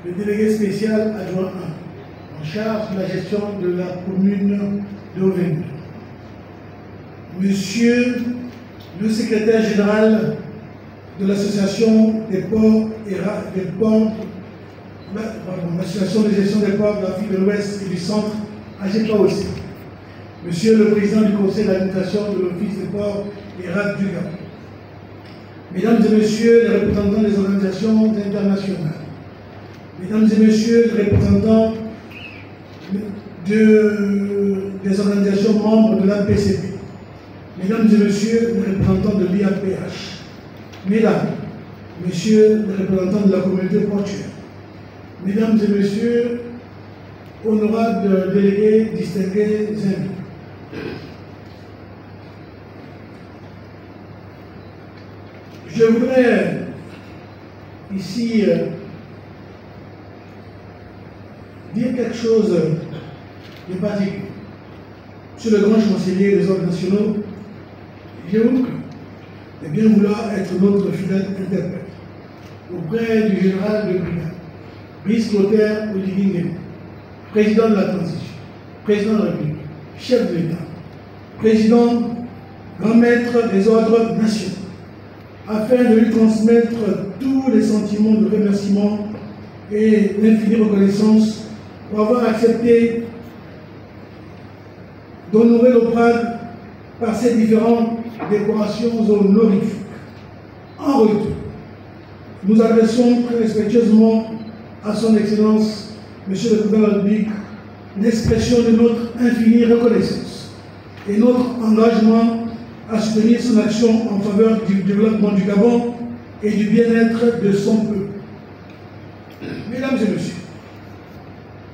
Le délégué spécial adjoint 1, en charge de la gestion de la commune de Ovendu. Monsieur le secrétaire général de l'association des ports et l'association de gestion des ports de l'Afrique de l'Ouest et du Centre, AGPAOC. Monsieur le président du conseil d'administration de l'Office des ports et rades du Gabon. Mesdames et messieurs les représentants des organisations internationales, mesdames et messieurs les représentants des organisations membres de l'APCP, mesdames et messieurs les représentants de l'IAPH, mesdames, messieurs les représentants de la communauté portuaire, mesdames et messieurs, honorables délégués, distingués invités. Je voudrais ici dire quelque chose de particulier sur le grand chancelier des ordres nationaux, Guillaume, de bien vouloir être notre fidèle interprète auprès du général de brigade, Brice Clotaire Oligui, président de la transition, président de la République, chef de l'État, président, grand maître des ordres nationaux, afin de lui transmettre tous les sentiments de remerciement et l'infinie reconnaissance pour avoir accepté d'honorer l'Oprad par ses différentes décorations honorifiques. En retour, nous adressons très respectueusement à son Excellence, Monsieur le Président de la République, l'expression de notre infinie reconnaissance et notre engagement à soutenir son action en faveur du développement du Gabon et du bien-être de son peuple. Mesdames et messieurs,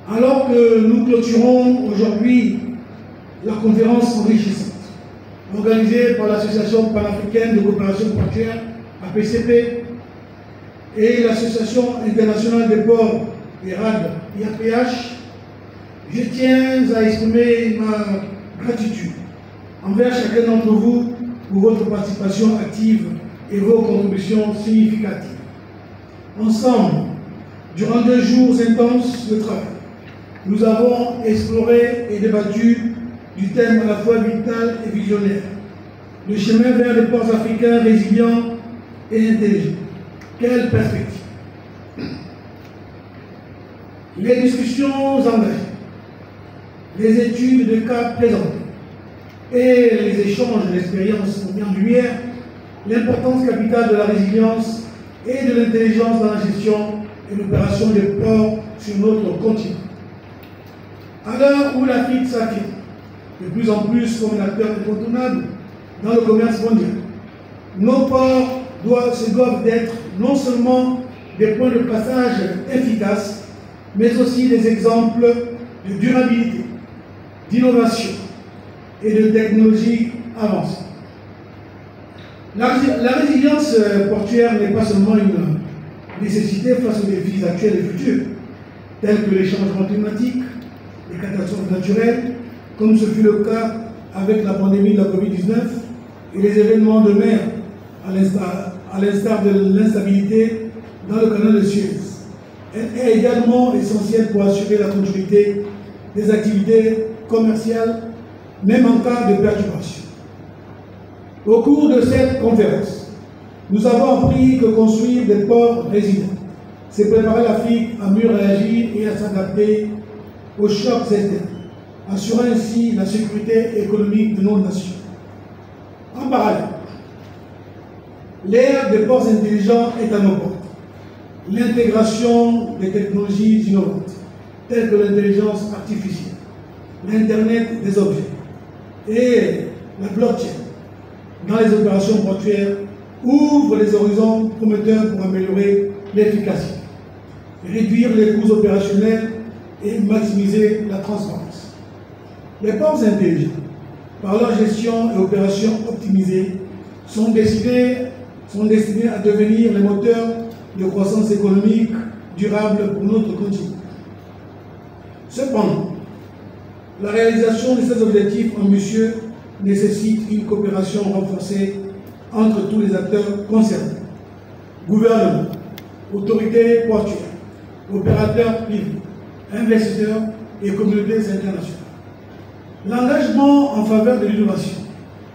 alors que nous clôturons aujourd'hui la conférence enrichissante organisée par l'Association panafricaine de coopération portuaire, APCP, et l'Association internationale des ports et rades, IAPH, je tiens à exprimer ma gratitude envers chacun d'entre vous pour votre participation active et vos contributions significatives. Ensemble, durant 2 jours intenses de travail, nous avons exploré et débattu du thème à la fois vital et visionnaire, le chemin vers des ports africains résilients et intelligents. Quelle perspective! Les discussions engagées, les études de cas présentées, et les échanges d'expériences ont mis en lumière l'importance capitale de la résilience et de l'intelligence dans la gestion et l'opération des ports sur notre continent. À l'heure où l'Afrique s'affirme de plus en plus comme un acteur incontournable dans le commerce mondial, nos ports doivent être non seulement des points de passage efficaces, mais aussi des exemples de durabilité, d'innovation et de technologie avancée. La résilience portuaire n'est pas seulement une nécessité face aux défis actuels et futurs, tels que les changements climatiques, les des catastrophes naturelles, comme ce fut le cas avec la pandémie de la Covid-19 et les événements de mer, à l'instar de l'instabilité dans le canal de Suez. Elle est également essentielle pour assurer la continuité des activités commerciales, même en cas de perturbation. Au cours de cette conférence, nous avons appris que construire des ports résilients, c'est préparer l'Afrique à mieux réagir et à s'adapter aux chocs externes, assurant ainsi la sécurité économique de nos nations. En parallèle, l'ère des ports intelligents est à nos portes. L'intégration des technologies innovantes, telles que l'intelligence artificielle, l'Internet des objets et la blockchain dans les opérations portuaires ouvre les horizons prometteurs pour améliorer l'efficacité, réduire les coûts opérationnels et maximiser la transparence. Les ports intelligents, par leur gestion et opération optimisées, sont destinés à devenir les moteurs de croissance économique durable pour notre continent. Cependant, la réalisation de ces objectifs ambitieux nécessite une coopération renforcée entre tous les acteurs concernés: gouvernement, autorités portuaires, opérateurs privés, investisseurs et communautés internationales. L'engagement en faveur de l'innovation,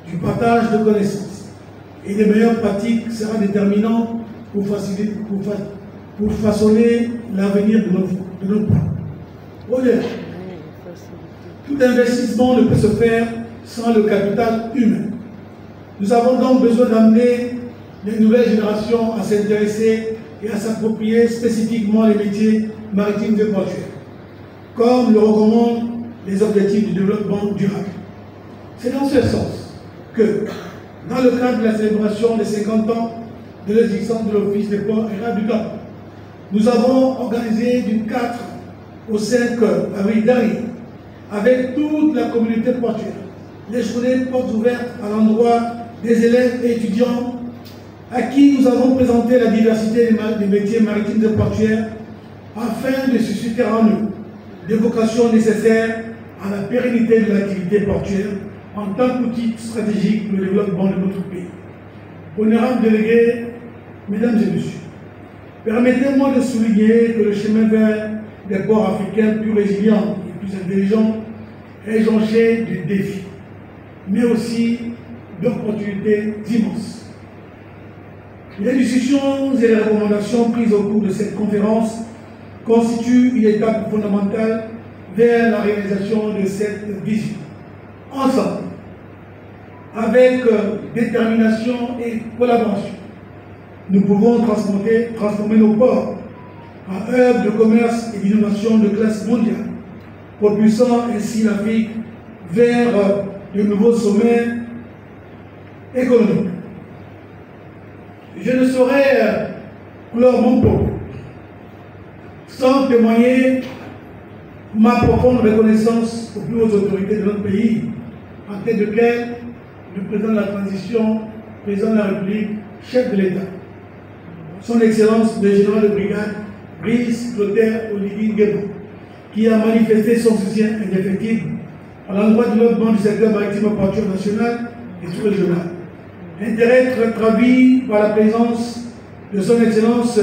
du partage de connaissances et des meilleures pratiques sera déterminant pour façonner l'avenir de nos ports. Au-delà, tout investissement ne peut se faire sans le capital humain. Nous avons donc besoin d'amener les nouvelles générations à s'intéresser et à s'approprier spécifiquement les métiers maritimes et portuaires, comme le recommandent les objectifs du développement durable. C'est dans ce sens que, dans le cadre de la célébration des 50 ans de l'existence de l'Office des ports et rares du Gabon, nous avons organisé du 4 au 5 avril dernier, avec toute la communauté portuaire, les journées portes ouvertes à l'endroit des élèves et étudiants à qui nous avons présenté la diversité des métiers maritimes et portuaires afin de susciter en eux des vocations nécessaires à la pérennité de l'activité portuaire en tant qu'outil stratégique pour le développement de notre pays. Honorables délégués, mesdames et messieurs, permettez-moi de souligner que le chemin vers des ports africains plus résilients et plus intelligents est jonché de défis, mais aussi d'opportunités immenses. Les discussions et les recommandations prises au cours de cette conférence constituent une étape fondamentale vers la réalisation de cette vision. Ensemble, avec détermination et collaboration, nous pouvons transformer nos ports en hub de commerce et d'innovation de classe mondiale, propulsant ainsi l'Afrique vers de nouveaux sommets économiques. Je ne saurais clore mon propos sans témoigner ma profonde reconnaissance aux plus hautes autorités de notre pays, en tête de quel le président de la transition, président de la République, chef de l'État, son Excellence le général de brigade Brice Clotaire Oligui Nguema, qui a manifesté son soutien indéfectible à l'endroit du développement du secteur maritime portuaire national et sous-régional. Intérêt traduit par la présence de son Excellence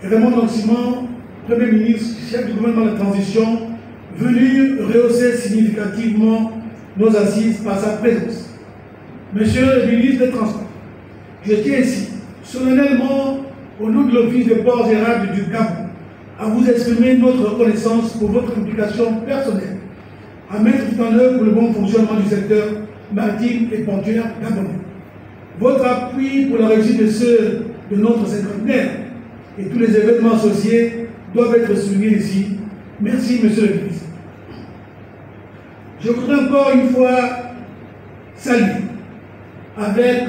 Raymond Noximand, Premier ministre, chef du gouvernement de la transition, venu rehausser significativement nos assises par sa présence. Monsieur le ministre des Transports, je tiens ici, solennellement, au nom de l'Office des ports et rares du Gabon, à vous exprimer notre reconnaissance pour votre implication personnelle à mettre tout en œuvre pour le bon fonctionnement du secteur maritime et portuaire gabonais. Votre appui pour la réussite de notre cinquantenaire et tous les événements associés doivent être soulignés ici. Merci, monsieur le ministre. Je voudrais encore une fois saluer avec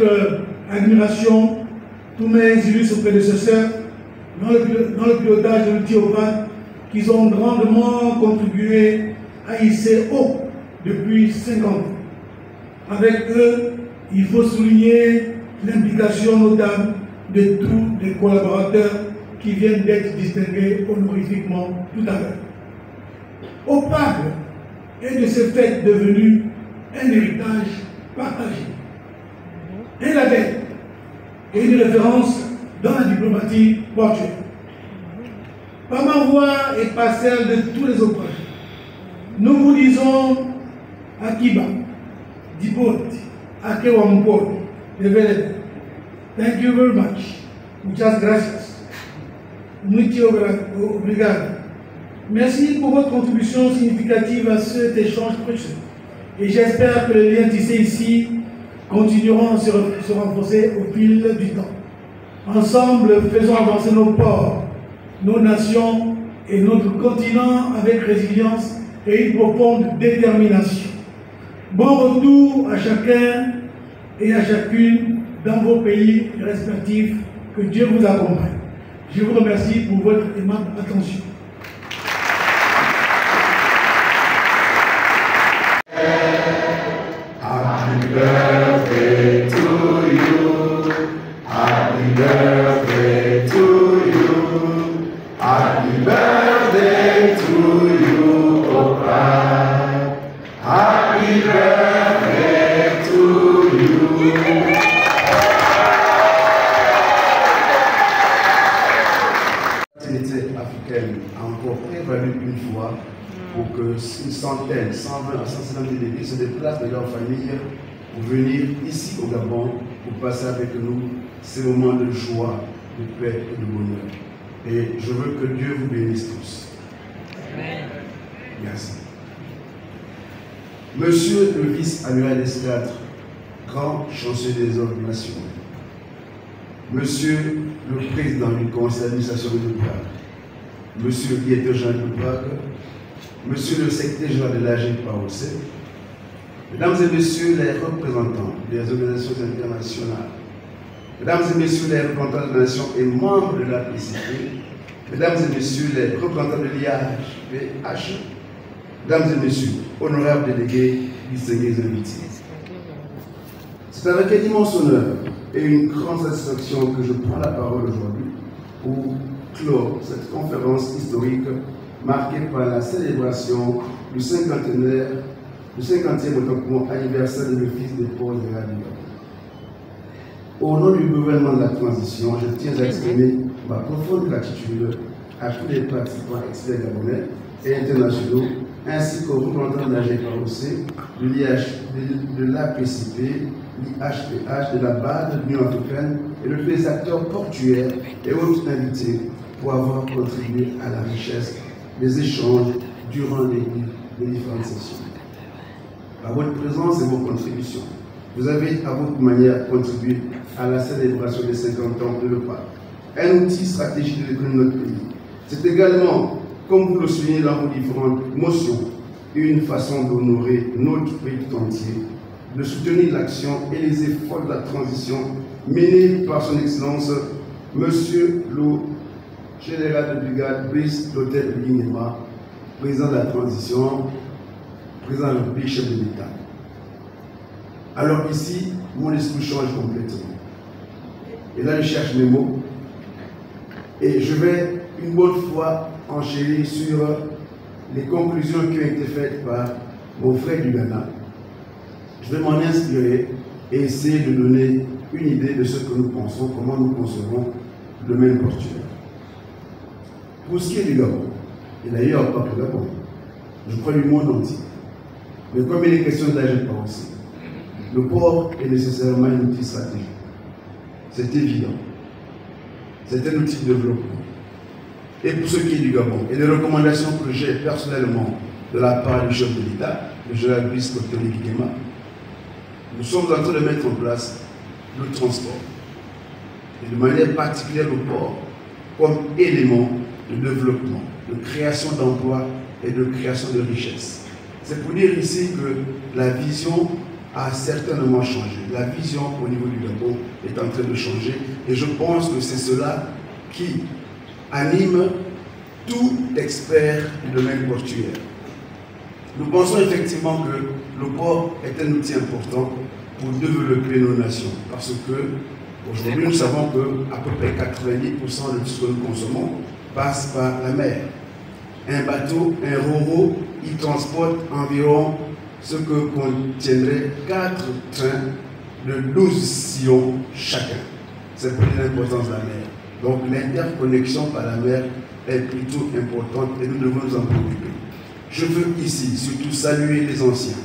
admiration tous mes illustres prédécesseurs dans le pilotage de l'outil OPAD qui ont grandement contribué à hisser haut depuis 50 ans. Avec eux, il faut souligner l'implication notable de tous les collaborateurs qui viennent d'être distingués honorifiquement tout à l'heure. opable et de ce fait devenu un héritage partagé. Un label et une référence dans la diplomatie portuaire. Par ma voix et par celle de tous les opposants, nous vous disons Akiba, Dipot, Akewampot, Develop. Thank you very much. Muchas gracias. Muito obrigado. Merci pour votre contribution significative à cet échange précieux. Et j'espère que les liens tissés ici continueront à se renforcer au fil du temps. Ensemble, faisons avancer nos ports, nos nations et notre continent avec résilience et une profonde détermination. Bon retour à chacun et à chacune dans vos pays respectifs. Que Dieu vous accompagne. Je vous remercie pour votre aimable attention. Happy birthday to you. Happy birthday to you. Happy birthday to you, Opa. Happy birthday to you. L'unité africaine a encore prévalu une fois pour que une centaine, 120 à 150 délégués se déplacent de leur famille pour venir ici au Gabon pour passer avec nous ces moments de joie, de paix et de bonheur. Et je veux que Dieu vous bénisse tous. Amen. Merci. Monsieur le vice-amiral d'escadre, grand chancelier des ordres nationaux, Monsieur le président du conseil d'administration de Prague, Monsieur le directeur général de Prague, Monsieur le secrétaire général de l'AGPAOC, Mesdames et Messieurs les représentants des organisations internationales, Mesdames et Messieurs les représentants de la nation et membres de la PCP, Mesdames et Messieurs les représentants de l'IHPH, Mesdames et Messieurs, honorables délégués, distingués invités. C'est avec un immense honneur et une grande satisfaction que je prends la parole aujourd'hui pour clore cette conférence historique marquée par la célébration du 50e anniversaire de l'Office des Ports et Rares du Gabon. Au nom du gouvernement de la transition, je tiens à exprimer ma profonde gratitude à tous les participants experts gabonais et internationaux, ainsi qu'aux représentants de la GPAOC, de l'APCP, l'IHPH, de la BAD, de l'Union africaine et de tous les acteurs portuaires et autres invités pour avoir contribué à la richesse des échanges durant les différentes sessions. Par votre présence et vos contributions, vous avez à votre manière contribué à la célébration des 50 ans de l'EPA, un outil stratégique de l'économie de notre pays. C'est également, comme vous le soulignez dans vos différentes motions, une façon d'honorer notre pays tout entier, de soutenir l'action et les efforts de la transition menés par son Excellence, Monsieur le Général de Brigade Brice Clotaire Bignema, président de la transition, président du pays, chef de l'État. Alors ici, mon esprit change complètement. Et là, je cherche mes mots. Et je vais une bonne fois enchérir sur les conclusions qui ont été faites par mon frère du Ghana. Je vais m'en inspirer et essayer de donner une idée de ce que nous pensons, comment nous concevons le domaine portuaire. Pour ce qui est du Gabon, et d'ailleurs pas que le Gabon, je crois du monde entier, mais comme il est question de l'AGPA aussi, le port est nécessairement un outil stratégique. C'est évident. C'est un outil de développement. Et pour ce qui est du Gabon, et les recommandations que j'ai personnellement de la part du chef de l'État, le général Brice Clotaire Bignema, nous sommes en train de mettre en place le transport, et de manière particulière le port, comme élément de développement, de création d'emplois et de création de richesses. C'est pour dire ici que la vision a certainement changé. La vision au niveau du Gabon est en train de changer et je pense que c'est cela qui anime tout expert du domaine portuaire. Nous pensons effectivement que le port est un outil important pour développer nos nations parce que aujourd'hui nous savons que à peu près 90% de tout ce que nous consommons passe par la mer. Un bateau, un ro-ro il transporte environ ce que contiendrait 4 trains de 12 sillons chacun. C'est pour l'importance de la mer. Donc l'interconnexion par la mer est plutôt importante et nous devons nous en préoccuper. Je veux ici surtout saluer les anciens.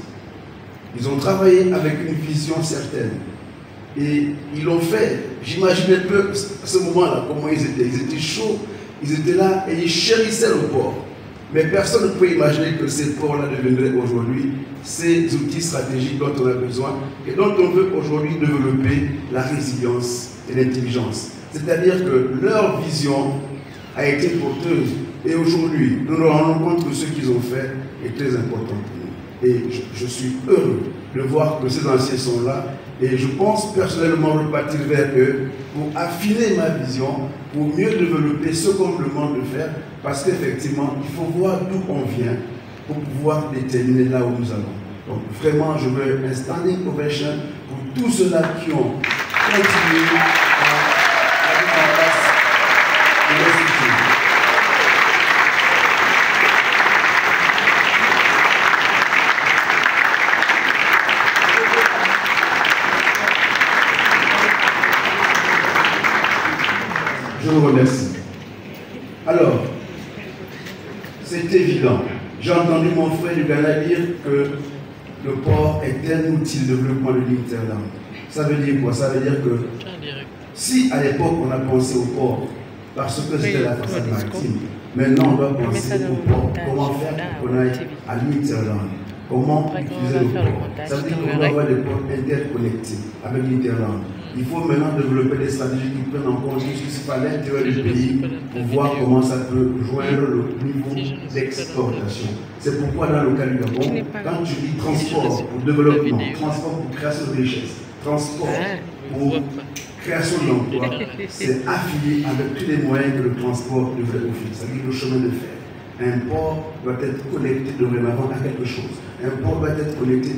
Ils ont travaillé avec une vision certaine. Et ils l'ont fait. J'imagine un peu à ce moment-là, comment ils étaient. Ils étaient chauds, ils étaient là et ils chérissaient le port. Mais personne ne peut imaginer que ces ports-là deviendraient aujourd'hui ces outils stratégiques dont on a besoin et dont on veut aujourd'hui développer la résilience et l'intelligence. C'est-à-dire que leur vision a été porteuse. Et aujourd'hui, nous nous rendons compte que ce qu'ils ont fait est très important pour nous. Et je suis heureux de voir que ces anciens sont là. Et je pense personnellement repartir vers eux pour affiner ma vision, pour mieux développer ce qu'on me demande de faire. Parce qu'effectivement, il faut voir d'où on vient pour pouvoir déterminer là où nous allons. Donc vraiment, je veux un standing ovation pour tous ceux-là qui ont continué à mettre en place les structures. Je vous remercie. Alors, c'est évident. J'ai entendu mon frère du Ghana dire que le port est un outil de développement de l'Interland. Ça veut dire quoi? Ça veut dire que si à l'époque on a pensé au port parce que c'était la façade maritime, maintenant on doit penser au port. Comment faire pour qu'on aille à l'Interland? Comment utiliser le port? Ça veut dire qu'on doit avoir des ports interconnectés avec l'Interland. Il faut maintenant développer des stratégies qui prennent en compte tout ce qui se passe à l'intérieur du pays pour voir comment ça peut joindre le niveau d'exportation. C'est pourquoi dans le cas du Gabon, quand tu dis transport pour développement, transport pour création de richesses, transport pour création d'emplois, c'est affilié avec tous les moyens que le transport devrait offrir, c'est-à-dire le chemin de fer. Un port doit être connecté dorénavant à quelque chose. Un port doit être connecté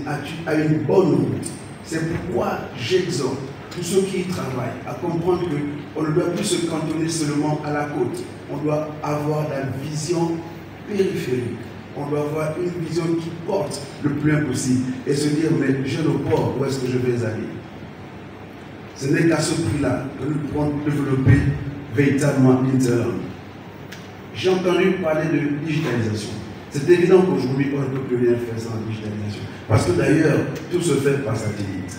à une bonne route. C'est pourquoi j'exhorte tous ceux qui y travaillent à comprendre qu'on ne doit plus se cantonner seulement à la côte. On doit avoir la vision périphérique. On doit avoir une vision qui porte le plus loin possible et se dire, mais j'ai le port, où est-ce que je vais aller? Ce n'est qu'à ce prix-là que nous pourrons développer véritablement l'Interland. J'ai entendu parler de digitalisation. C'est évident qu'aujourd'hui, on ne peut plus rien faire sans digitalisation. Parce que d'ailleurs, tout se fait par satellite.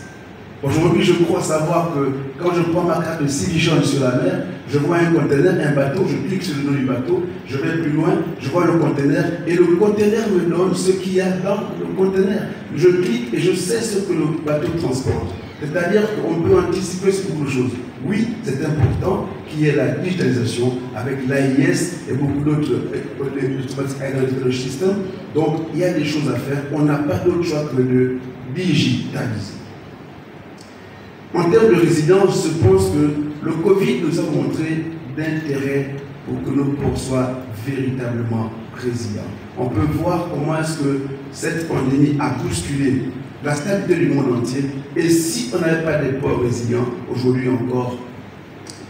Aujourd'hui, je crois savoir que quand je prends ma carte de Civichon sur la mer, je vois un conteneur, un bateau, je clique sur le nom du bateau, je vais plus loin, je vois le conteneur et le conteneur me donne ce qu'il y a dans le conteneur. Je clique et je sais ce que le bateau transporte. C'est-à-dire qu'on peut anticiper sur beaucoup de choses. Oui, c'est important qu'il y ait la digitalisation avec l'AIS et beaucoup d'autres systèmes. Donc, il y a des choses à faire. On n'a pas d'autre choix que de digitaliser. En termes de résilience, je pense que le Covid nous a montré d'intérêt pour que nos ports soient véritablement résilients. On peut voir comment est-ce que cette pandémie a bousculé la stabilité du monde entier. Et si on n'avait pas des ports résilients, aujourd'hui encore,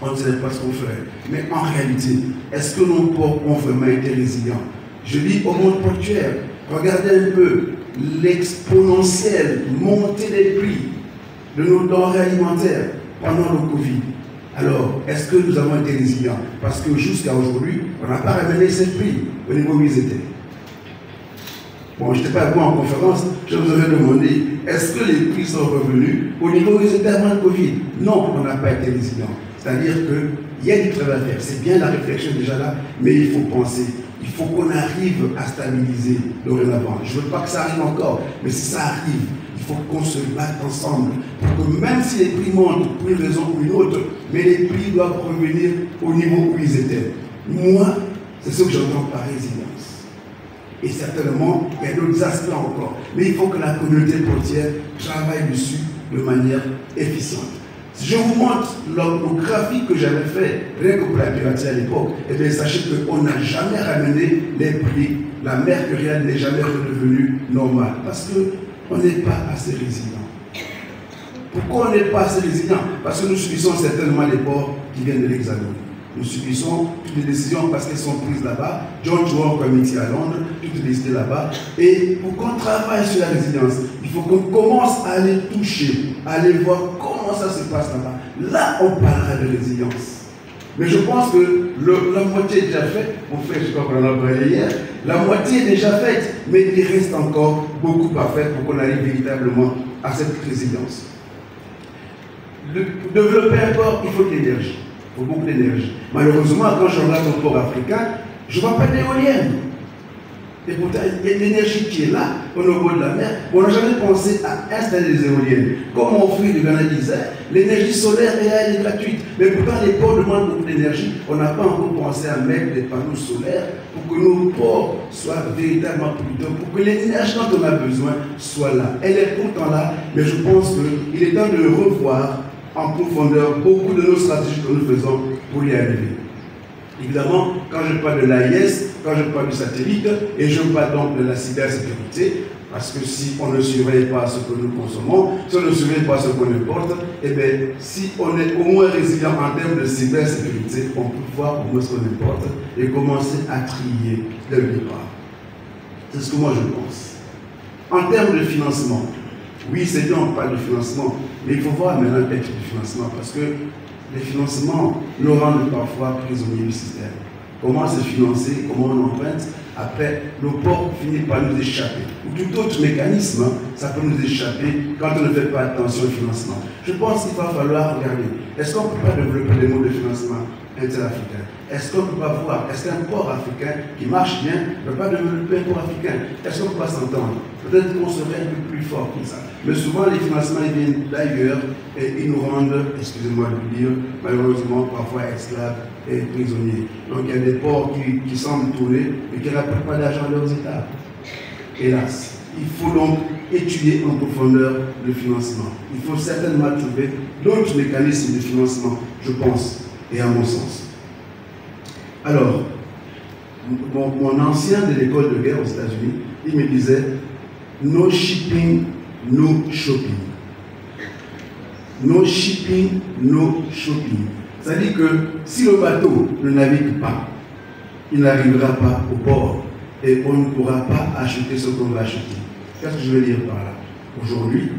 on ne savait pas ce qu'on ferait. Mais en réalité, est-ce que nos ports ont vraiment été résilients? Je dis au monde portuaire, regardez un peu l'exponentielle montée des prix de nos denrées alimentaires pendant le Covid. Alors, est-ce que nous avons été résilients? Parce que jusqu'à aujourd'hui, on n'a pas ramené ces prix au niveau où ils étaient. Bon, je n'étais pas bon en conférence, je vous avais demandé, est-ce que les prix sont revenus au niveau où ils étaient avant le Covid? Non, on n'a pas été résilients. C'est-à-dire qu'il y a du travail à faire. C'est bien la réflexion déjà là, mais il faut penser. Il faut qu'on arrive à stabiliser dorénavant. Je ne veux pas que ça arrive encore, mais si ça arrive, il faut qu'on se batte ensemble pour que même si les prix montent pour une raison ou une autre, mais les prix doivent revenir au niveau où ils étaient. Moi, c'est ce que j'entends par résilience. Et certainement, il y a d'autres aspects encore. Mais il faut que la communauté portière travaille dessus de manière efficiente. Si je vous montre le graphique que j'avais fait, rien que pour la piraterie à l'époque, et bien sachez qu'on n'a jamais ramené les prix. La mercuriale n'est jamais redevenue normale. Parce qu'on n'est pas assez résilient. Pourquoi on n'est pas assez résilient? Parce que nous subissons certainement les ports qui viennent de l'Hexagone. nous subissons toutes les décisions parce qu'elles sont prises là-bas. George World Committee à Londres, toutes les décisions là-bas. Et pour qu'on travaille sur la résilience, il faut qu'on commence à aller toucher, à aller voir comment ça se passe là-bas. Là, on parlera de résilience. Mais je pense que la moitié est déjà faite. Mon frère, je crois qu'on en a parlé hier. La moitié est déjà faite, mais il reste encore beaucoup à faire pour qu'on arrive véritablement à cette résilience. Développer un port, il faut de l'énergie. Il faut beaucoup d'énergie. Malheureusement, quand je regarde un port africain, je ne vois pas d'éoliennes. Et pourtant, il y a de l'énergie qui est là, au niveau de la mer. On n'a jamais pensé à installer des éoliennes. Comme mon frère de Ghana disait, l'énergie solaire est là, elle est gratuite. Mais pourtant, les ports demandent beaucoup d'énergie. On n'a pas encore pensé à mettre des panneaux solaires pour que nos ports soient véritablement plutôt, pour que l'énergie dont on a besoin soit là. Elle est pourtant là, mais je pense qu'il est temps de revoir en profondeur beaucoup de nos stratégies que nous faisons pour y arriver. Évidemment, quand je parle de l'AIS, quand je parle du satellite, et je parle donc de la cybersécurité, parce que si on ne surveille pas ce que nous consommons, si on ne surveille pas ce qu'on importe, eh bien, si on est au moins résilient en termes de cybersécurité, on peut voir au moins ce qu'on importe et commencer à trier dès le départ. C'est ce que moi je pense. En termes de financement, oui, c'est bien, on parle de financement, mais il faut voir maintenant le type de financement, parce que les financements nous rendent parfois prisonniers du système. Comment se financer, comment on emprunte, après nos ports finissent par nous échapper. Ou tout autre mécanisme, ça peut nous échapper quand on ne fait pas attention au financement. Je pense qu'il va falloir regarder, est-ce qu'on ne peut pas développer des modes de financement interafricains? Est-ce qu'on ne peut pas voir, est-ce qu'un port africain qui marche bien ne peut pas développer un port africain? Est-ce qu'on ne peut pas s'entendre? Peut-être qu'on serait un peu plus fort que ça. Mais souvent, les financements ils viennent d'ailleurs et ils nous rendent, excusez-moi de le dire, malheureusement, parfois esclaves et prisonniers. Donc il y a des ports qui semblent tourner et qui ne rapportent pas d'argent à leurs États. Hélas. Il faut donc étudier en profondeur le financement. Il faut certainement trouver d'autres mécanismes de financement, je pense, et à mon sens. Alors, mon ancien de l'école de guerre aux États-Unis, il me disait « No shipping, no shopping ». No shipping, no shopping. C'est-à-dire que si le bateau ne navigue pas, il n'arrivera pas au port et on ne pourra pas acheter ce qu'on va acheter. Qu'est-ce que je veux dire par là? Aujourd'hui,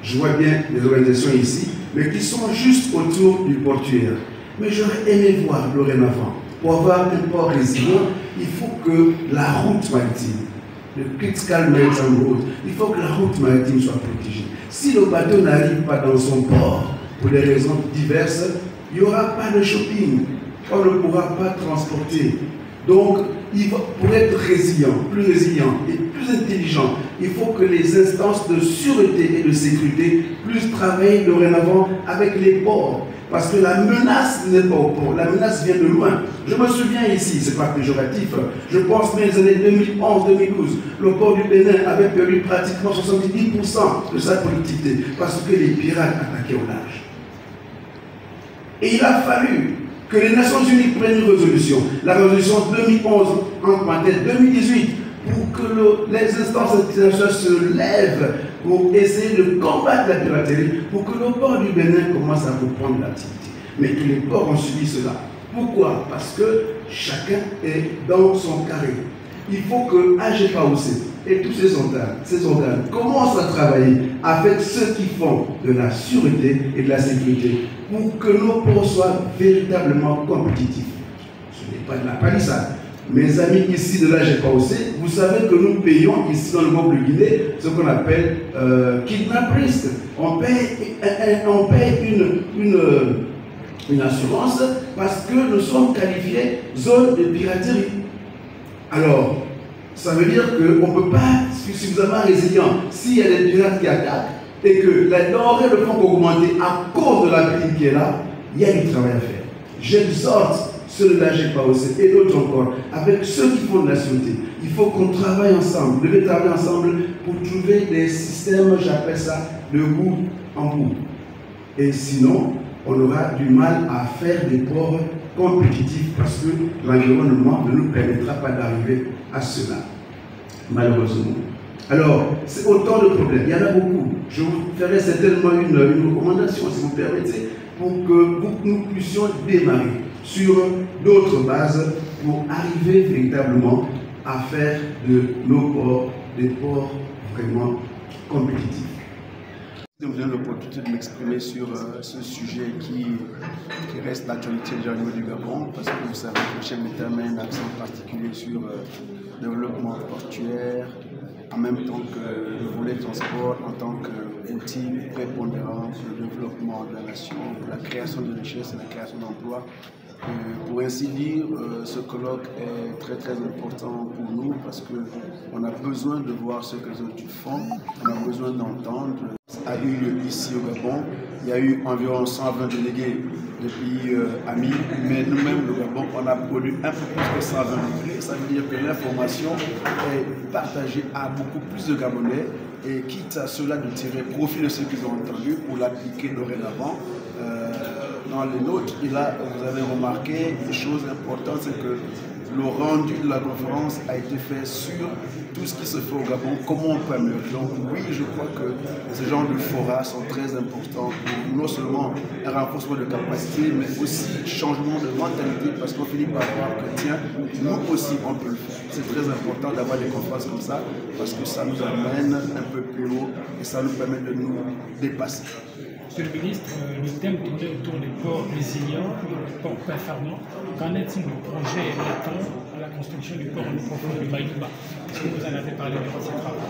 je vois bien les organisations ici, mais qui sont juste autour du portuaire. Mais j'aurais aimé voir dorénavant, pour avoir un port résilient, il faut que la route maritime, le critical maritime route, il faut que la route maritime soit protégée. Si le bateau n'arrive pas dans son port, pour des raisons diverses, il n'y aura pas de shopping, on ne pourra pas transporter. Donc, pour être résilient et plus intelligent, il faut que les instances de sûreté et de sécurité puissent travailler dorénavant avec les ports. Parce que la menace n'est pas au port, la menace vient de loin. Je me souviens ici, ce n'est pas péjoratif, je pense mais les années 2011-2012, le port du Bénin avait perdu pratiquement 70% de sa productivité parce que les pirates attaquaient au large. Et il a fallu que les Nations Unies prennent une résolution, la résolution 2011 en 2018, pour que les instances internationales se lèvent pour essayer de combattre la piraterie, pour que le port du Bénin commence à reprendre l'activité. Mais tous les ports ont subi cela. Pourquoi? Parce que chacun est dans son carré. Il faut que AGPAOC et tous ces organes commencent à travailler avec ceux qui font de la sûreté et de la sécurité pour que nos ports soient véritablement compétitifs. Ce n'est pas de la palissade. Mes amis ici de l'AGPAOC, vous savez que nous payons ici dans le golfe de Guinée ce qu'on appelle kidnap risk. On paye une assurance parce que nous sommes qualifiés zone de piraterie. Alors, ça veut dire qu'on ne peut pas être suffisamment résilient. S'il y a des pirates qui attaquent et que la denrée ne font qu'augmenter à cause de la prime qui est là, il y a du travail à faire. J'exhorte ceux de l'AGPAOC et d'autres encore, avec ceux qui font de la sûreté. Il faut qu'on travaille ensemble, on devait travailler ensemble pour trouver des systèmes, j'appelle ça, de bout en bout. Et sinon, on aura du mal à faire des ports compétitifs parce que l'environnement ne nous permettra pas d'arriver à cela, malheureusement. Alors, c'est autant de problèmes, il y en a beaucoup. Je vous ferai certainement une recommandation, si vous permettez, pour que nous puissions démarrer. sur d'autres bases pour arriver véritablement à faire de nos ports des ports vraiment compétitifs. Je me donne l'opportunité de m'exprimer sur ce sujet qui reste l'actualité déjà au niveau du Gabon, parce que vous savez que le chef d'État met un accent particulier sur le développement portuaire, en même temps que le volet transport en tant qu'outil prépondérant pour le développement de la nation, pour la création de richesses et la création d'emplois. Pour ainsi dire, ce colloque est très très important pour nous parce qu'on a besoin de voir ce que les autres font, on a besoin d'entendre. A eu lieu ici au Gabon, il y a eu environ 120 délégués de pays amis, mais nous-mêmes, le Gabon, on a produit un peu plus que 120 délégués. Ça veut dire que l'information est partagée à beaucoup plus de Gabonais et quitte à cela de tirer profit de ce qu'ils ont entendu pour l'appliquer dorénavant dans les nôtres. Et là, vous avez remarqué une chose importante, c'est que le rendu de la conférence a été fait sur tout ce qui se fait au Gabon, comment on peut améliorer. Donc oui, je crois que ce genre de forats sont très importants pour non seulement un renforcement de capacité, mais aussi changement de mentalité, parce qu'on finit par voir que tiens, nous aussi on peut le faire. C'est très important d'avoir des conférences comme ça, parce que ça nous amène un peu plus haut et ça nous permet de nous dépasser. Monsieur le ministre, le thème tournait autour des ports résilients, des ports performants. Qu'en est-il du projet latent à la construction du port profond de Mayumba? Est-ce que vous en avez parlé durant ces travaux?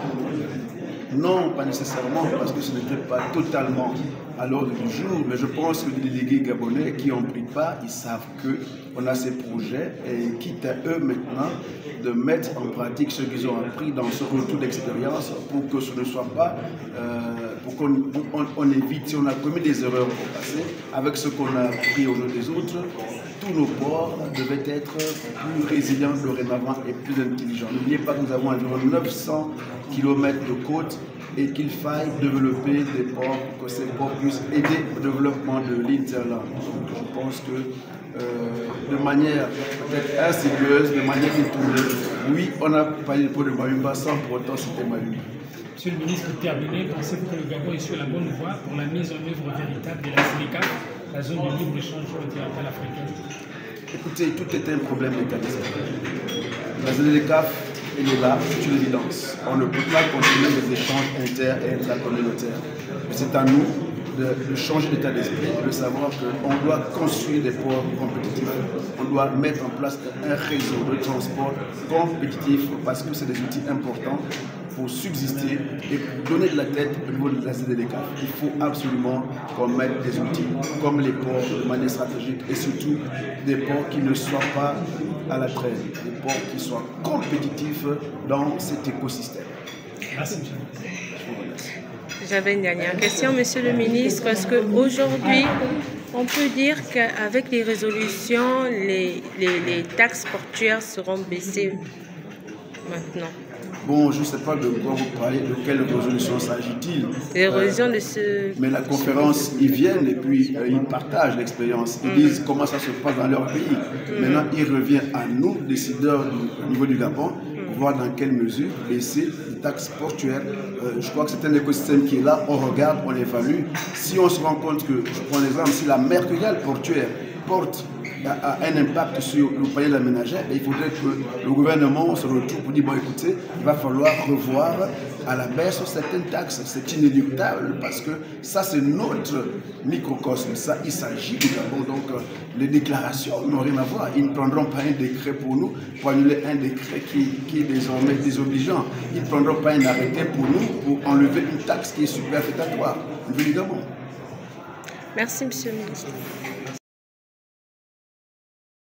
Non, pas nécessairement, parce que ce n'était pas totalement à l'ordre du jour, mais je pense que les délégués gabonais qui ont pris part, ils savent qu'on a ces projets et quitte à eux maintenant de mettre en pratique ce qu'ils ont appris dans ce retour d'expérience pour que ce ne soit pas, pour qu'on évite, si on a commis des erreurs au passé, avec ce qu'on a appris aux uns des autres, tous nos ports devaient être plus résilients dorénavant et plus intelligents. N'oubliez pas que nous avons environ 900 km de côte et qu'il faille développer des ports pour que ces ports puissent aider au développement de l'Interland. Donc je pense que de manière peut-être insidieuse, de manière détournée, oui, on a parlé du port de Mayumba sans pour autant citer Mayumba. Monsieur le ministre, pour terminer, pensez-vous que le Gabon est sur la bonne voie pour la mise en œuvre véritable de la ZLECAf, la zone de libre-échange continentale africaine? Écoutez, tout est un problème d'état d'esprit. La ZLECAf, elle est là, c'est une évidence. On ne peut pas continuer les échanges inter- et intracommunautaires. Mais c'est à nous de changer d'état d'esprit et de savoir qu'on doit construire des ports compétitifs. On doit mettre en place un réseau de transport compétitif parce que c'est des outils importants pour subsister et pour donner de la tête au niveau de la ZLECAf. Il faut absolument qu'on mette des outils comme les ports de manière stratégique et surtout des ports qui ne soient pas à la traîne, des ports qui soient compétitifs dans cet écosystème. Merci, monsieur le ministre. J'avais une dernière question, monsieur le ministre. Est-ce qu'aujourd'hui, on peut dire qu'avec les résolutions, les taxes portuaires seront baissées maintenant? Bon, je ne sais pas de quoi vous parlez, de quelle résolution s'agit-il. Les résolutions de ce... Mais la conférence, ils viennent et puis ils partagent l'expérience. Ils disent comment ça se passe dans leur pays. Maintenant, il revient à nous, décideurs au niveau du Gabon, voir dans quelle mesure baisser les taxes portuaires. Je crois que c'est un écosystème qui est là, on regarde, on évalue. Si on se rend compte que, je prends l'exemple, si la mercuriale portuaire porte un impact sur le panier de la ménagère, il faudrait que le gouvernement se retrouve pour dire, bon écoutez, il va falloir revoir à la baisse certaines taxes. C'est inéluctable parce que ça c'est notre microcosme, ça il s'agit du Gabon. Donc les déclarations n'ont rien à voir, ils ne prendront pas un décret pour nous, pour annuler un décret qui est désormais désobligeant. Ils ne prendront pas un arrêté pour nous, pour enlever une taxe qui est superfétatoire au niveau du Gabon. Merci, monsieur le ministre.